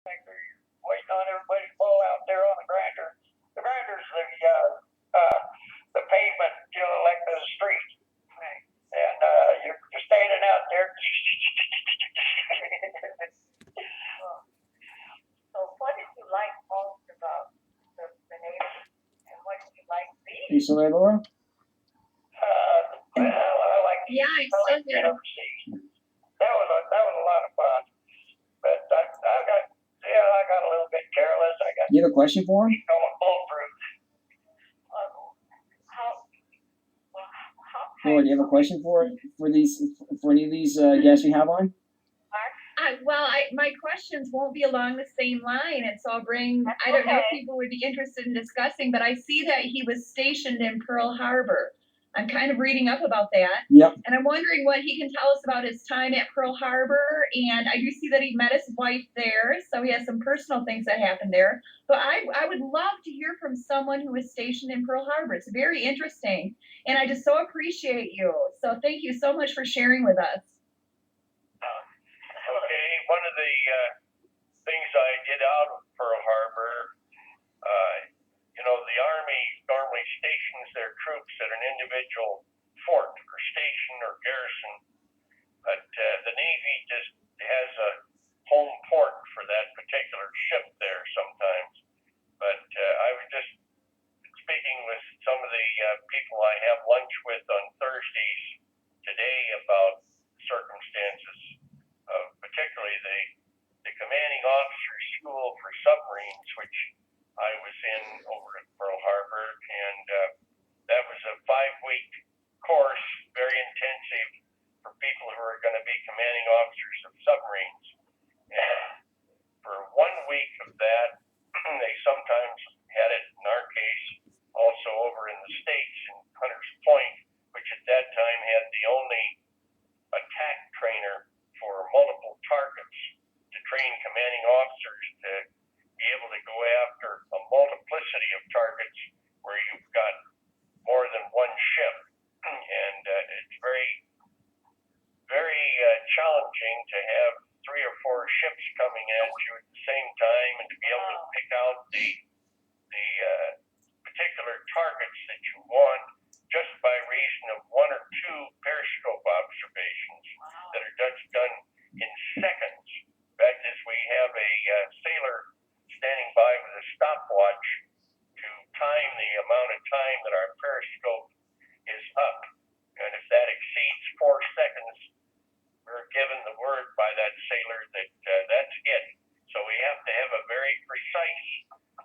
Waiting on everybody to pull out there on the grinder. The grinder's the pavement, like the street. Right. And you're standing out there. So what did you like most about the Navy? And what did you like being? You still there, Laura? Well, I like Yeah, that was a lot of fun. But I got a little bit careless. You have a question for him? Going bulletproof. Laura, do you have a question for any of these guests we have on? My questions won't be along the same line, and so I'll bring. I don't know if people would be interested in discussing, but I see that he was stationed in Pearl Harbor. I'm kind of reading up about that. Yep. And I'm wondering what he can tell us about his time at Pearl Harbor. And I do see that he met his wife there, so he has some personal things that happened there. But I would love to hear from someone who was stationed in Pearl Harbor. It's very interesting, and I just so appreciate you. So thank you so much for sharing with us. Okay, one of the things I did out of Pearl Harbor, the Army normally stations their troops at an individual fort or station or garrison, but the Navy just has a home port for that particular ship there sometimes. But I was just speaking with some of the people I have lunch with on Thursdays today about circumstances of particularly the commanding officer school for submarines, which I was in over at Pearl Harbor, and that was a 5-week course, very intensive for people who are going to be commanding officers of submarines. And for 1 week of that, they sometimes had it, in our case, also over in the States in Hunters Point, which at that time had the only attack trainer for multiple targets to train commanding officers to be able to go after a multiplicity of targets where you've got more than one ship. And it's very, very challenging to have 3 or 4 ships coming at you at the same time and to be able to pick out the particular targets that you want just by reason of 1 or 2 periscope observations that are done in seconds. In fact, as we have a sailor standing by with a stopwatch to time the amount of time that our periscope is up, and if that exceeds 4 seconds, we're given the word by that sailor that that's it. So we have to have a very precise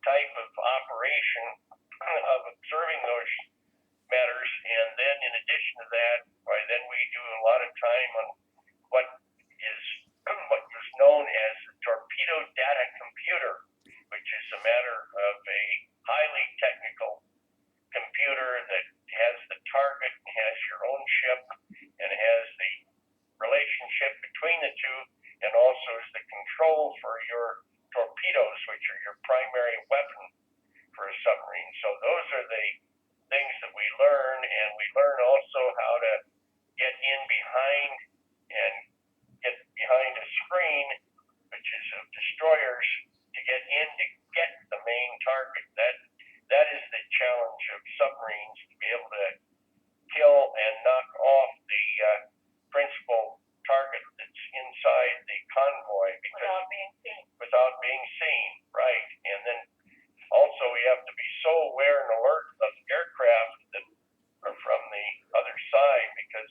type of operation of observing those matters, and then in addition to that, then we do a lot of time on what is known as the torpedo data computer, which is a matter of a highly technical computer that has the target, has your own ship, and has the relationship between the two, and also is the control for your torpedoes, which are your primary weapon for a submarine. So those are the things that we learn, and we learn also how to get in behind and get behind a screen, which is of destroyers, to get in to get the main target. That is the challenge of submarines, to be able to kill and knock off the principal target that's inside the convoy, because without being seen, right? And then also we have to be so aware and alert of aircraft that are from the other side, because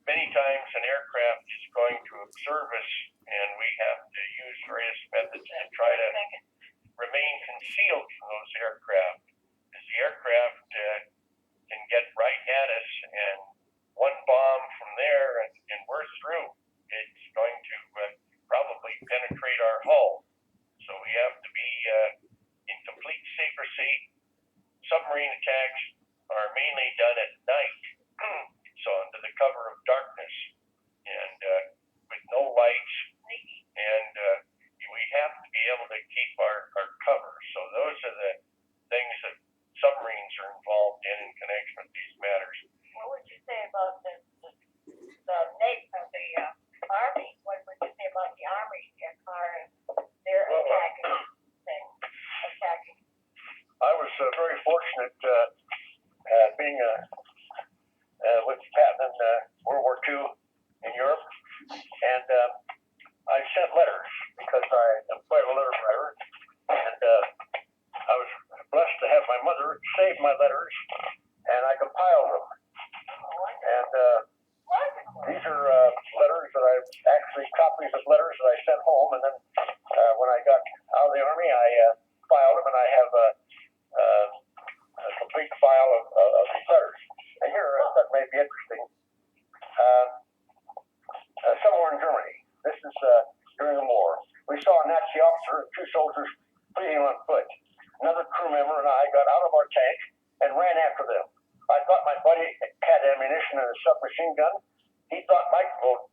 many times an aircraft is going to observe us, and we have to use various methods to try to remain concealed from those aircraft, because the aircraft can get right at us, and one bomb from there, and we're through. It's going to probably penetrate our hull. So we have to be in complete secrecy. Submarine attacks are mainly done at night, so under the cover of darkness, and with no lights, and we have to be able to keep our cover. So those are the things that submarines are involved in connection with these matters. What would you say about the Army? What would you say about the Army as far as their fortunate being with Pat in World War II in Europe, and I sent letters because I am quite a letter writer, and I was blessed to have my mother save my letters, and I compiled them. And these are letters that I actually copies of letters that I sent home, and then when I got out of the Army, I filed them, and I have a complete file of these letters. And here, that may be interesting. Somewhere in Germany, this is during the war, we saw a Nazi officer and two soldiers fleeing on foot. Another crew member and I got out of our tank and ran after them. I thought my buddy had ammunition and a submachine gun. He thought my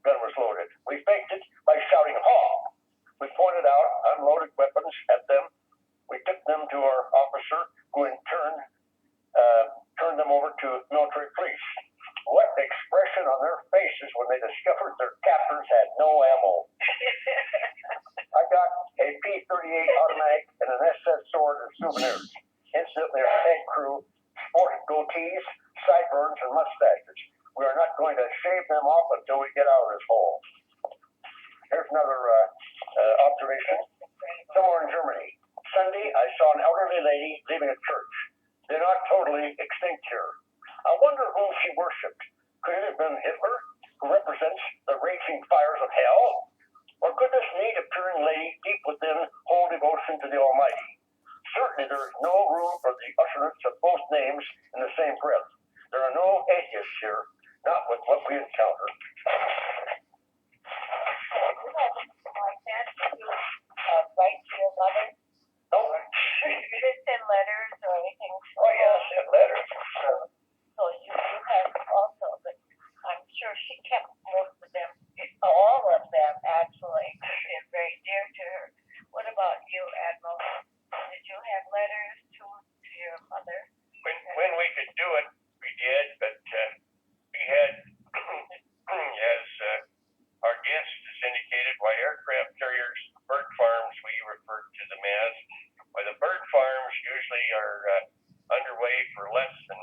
gun was loaded. We faked it by shouting, "Haw!" We pointed out unloaded weapons at them. We took them to our officer, who in turn turned them over to military police. What expression on their faces when they discovered their captors had no ammo. I got a P-38 automatic and an SS sword and souvenirs. Instantly, our tank crew sported goatees, sideburns, and mustaches. We are not going to shave them off until we get out of this hole. Here's another observation. Somewhere in Germany, Sunday, I saw an elderly lady leaving a church. They're not totally extinct here. I wonder whom she worshipped. Could it have been Hitler, who represents the raging fires of hell? Or could this neat-appearing lady deep within hold devotion to the Almighty? Certainly there is no room for the utterance of both names in the same breath. There are no atheists here, not with what we encounter. Like that, did you write to your mother? No. You didn't send letters or anything? Oh, yeah, I sent letters. So you have also, but I'm sure she kept most of them, all of them actually. They're very dear to her. What about you, Admiral? Did you have letters to your mother? When we could do it, we did, but we had, as our guest has indicated, why aircraft carriers, bird farms, we refer to them as, why the bird farms usually are underway for less than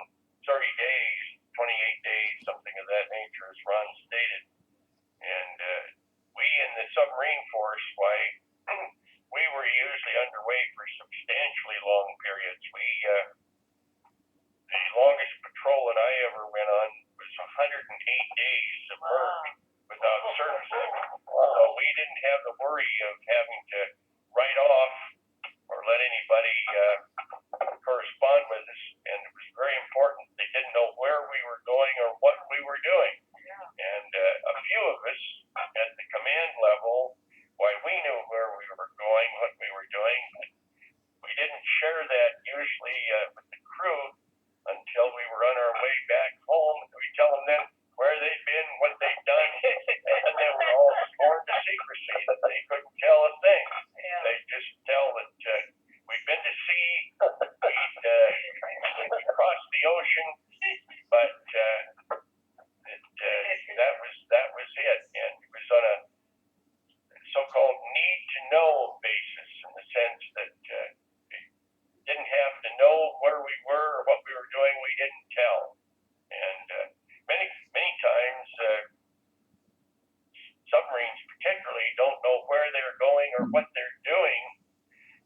30 days, 28 days, something of that nature, as Ron stated. And we in the submarine force, why we were usually underway for substantially long periods. The longest patrol that I ever went on was 108 days submerged without servicing. So we didn't have the worry of having to write off or let anybody correspond with us, and it was very important. They didn't know where we were going or what we were doing. And a few of us at the command level, why we knew where we were going, what we were doing. We didn't share that usually with the crew until we were on our way back home. We tell them then where they'd been, what they'd done, and they were all sworn to secrecy that they couldn't tell a thing. They'd just tell that we'd been to sea, we'd crossed the ocean, but that was it. And it was on a so-called need-to-know basis, in the sense that didn't have to know where we were or what we were doing. We didn't tell. And many times submarines particularly don't know where they're going or what they're doing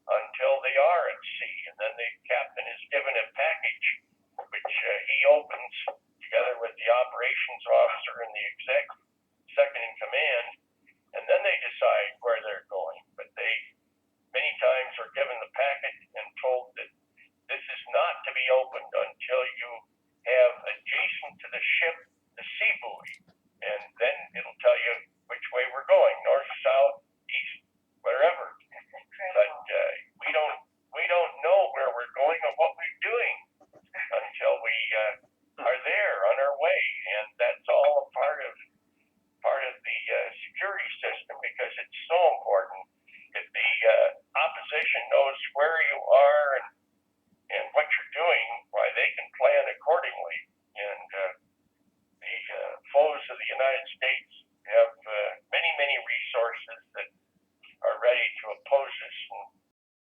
until they are at sea, and then the captain is given a package which he opens together with the operations officer and the exec second in command, and then they decide where they're going. But they many times are given the packet and told that this is not to be opened until you have adjacent to the ship the sea buoy, and then it'll tell you which way we're going, north, south, east, wherever. But we don't know where we're going or what we're doing until we are there on our way, and that's all a part of the security system, because it's so important. If the opposition knows where you are and